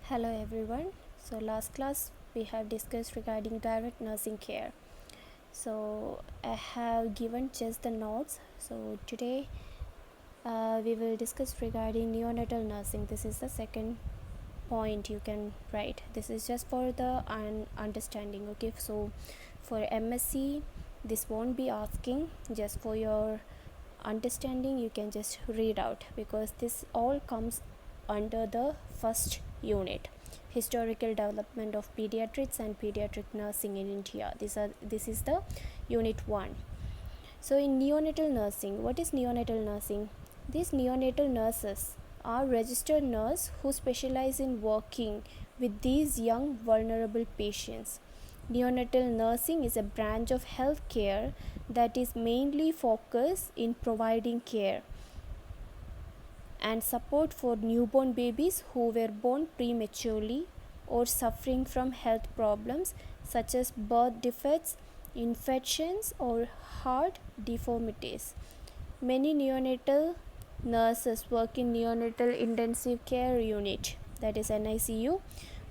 Hello everyone. So last class we have discussed regarding direct nursing care. So I have given just the notes. So today we will discuss regarding neonatal nursing. This is the second point you can write. This is just for the understanding. Okay. So for MSc this won't be asking, just for your understanding you can just read out, because this all comes under the first unit, historical development of pediatrics and pediatric nursing in India. This is the unit 1. So in neonatal nursing, what is neonatal nursing? These neonatal nurses are registered nurses who specialize in working with these young vulnerable patients. Neonatal nursing is a branch of healthcare that is mainly focused in providing care and support for newborn babies who were born prematurely or suffering from health problems such as birth defects, infections, or heart deformities. Many neonatal nurses work in neonatal intensive care unit, that is NICU,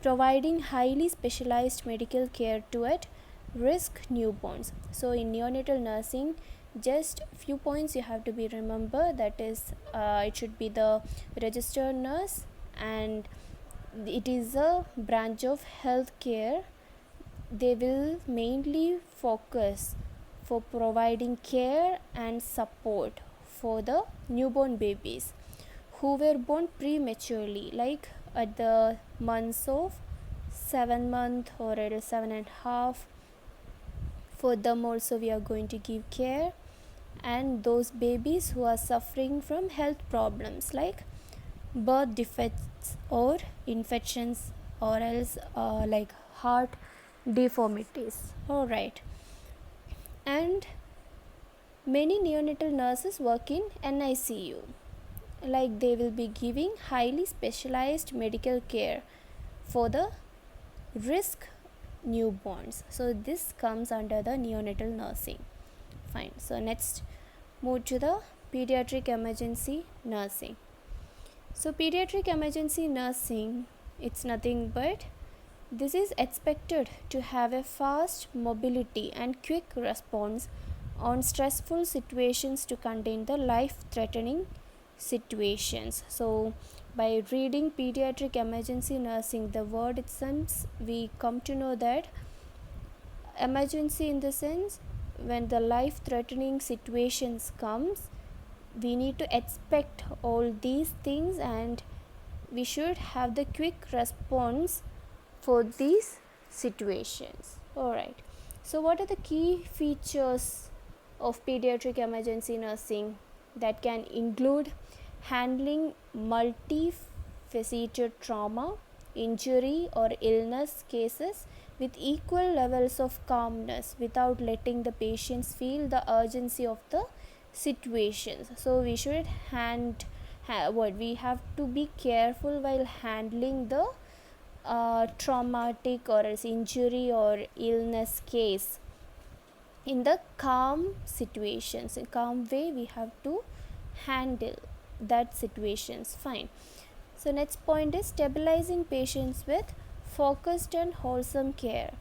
providing highly specialized medical care to at risk newborns. So in neonatal nursing, just few points you have to be remember, that is it should be the registered nurse, and it is a branch of healthcare. They will mainly focus for providing care and support for the newborn babies who were born prematurely, like at the months of 7 month or at 7.5. For them also we are going to give care, and those babies who are suffering from health problems like birth defects or infections, or else like heart deformities. All right. And many neonatal nurses work in NICU, like they will be giving highly specialized medical care for the risk newborns. So this comes under the neonatal nursing. Fine. So next, move to the pediatric emergency nursing. So pediatric emergency nursing, it's nothing but this is expected to have a fast mobility and quick response on stressful situations to contain the life-threatening situations. So by reading pediatric emergency nursing, the word itself, we come to know that emergency in the sense when the life-threatening situations comes, we need to expect all these things and we should have the quick response for these situations. All right. So what are the key features of pediatric emergency nursing? That can include handling multifaceted trauma, injury, or illness cases with equal levels of calmness without letting the patients feel the urgency of the situations. So we should we have to be careful while handling the traumatic or as injury or illness case in the calm situations. In calm way we have to handle that situations. Fine. So next point is stabilizing patients with focused and wholesome care,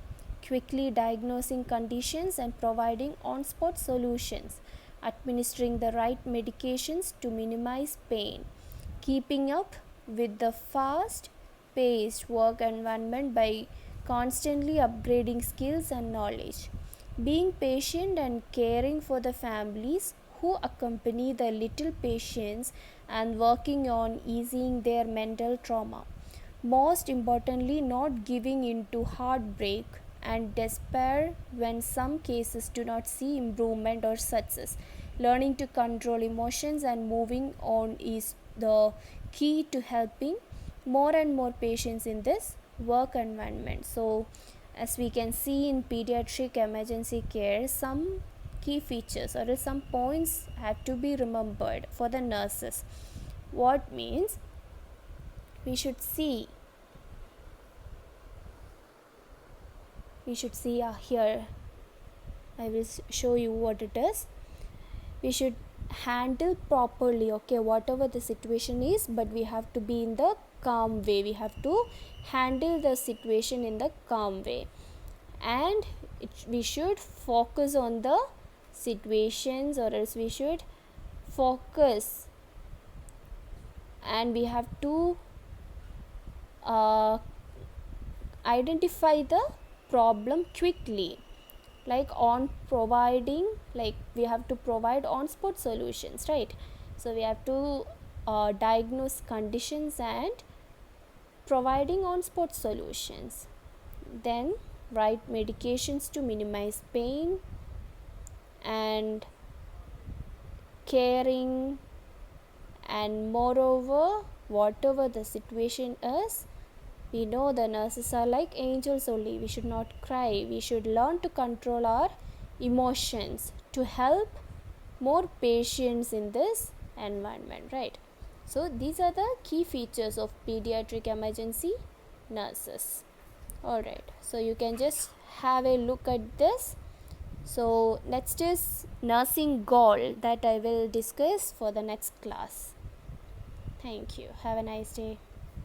quickly diagnosing conditions and providing on-spot solutions, administering the right medications to minimize pain, keeping up with the fast-paced work environment by constantly upgrading skills and knowledge, being patient and caring for the families who accompany the little patients and working on easing their mental trauma. Most importantly, not giving in to heartbreak and despair when some cases do not see improvement or success. Learning to control emotions and moving on is the key to helping more and more patients in this work environment. So as we can see in pediatric emergency care, some key features or some points have to be remembered for the nurses. What means we should see here I will show you what it is. We should handle properly, okay, whatever the situation is, but we have to be in the calm way. We have to handle the situation in the calm way, and we should focus on the situations, or else we should focus, and we have to identify the problem quickly, like on providing, like we have to provide on spot solutions, right? So we have to diagnose conditions and providing on spot solutions, then write medications to minimize pain, and caring, and moreover, whatever the situation is, we know the nurses are like angels only. We should not cry. We should learn to control our emotions to help more patients in this environment, right? So these are the key features of pediatric emergency nurses. All right, so you can just have a look at this. So next is nursing goal, that I will discuss for the next class. Thank you. Have a nice day.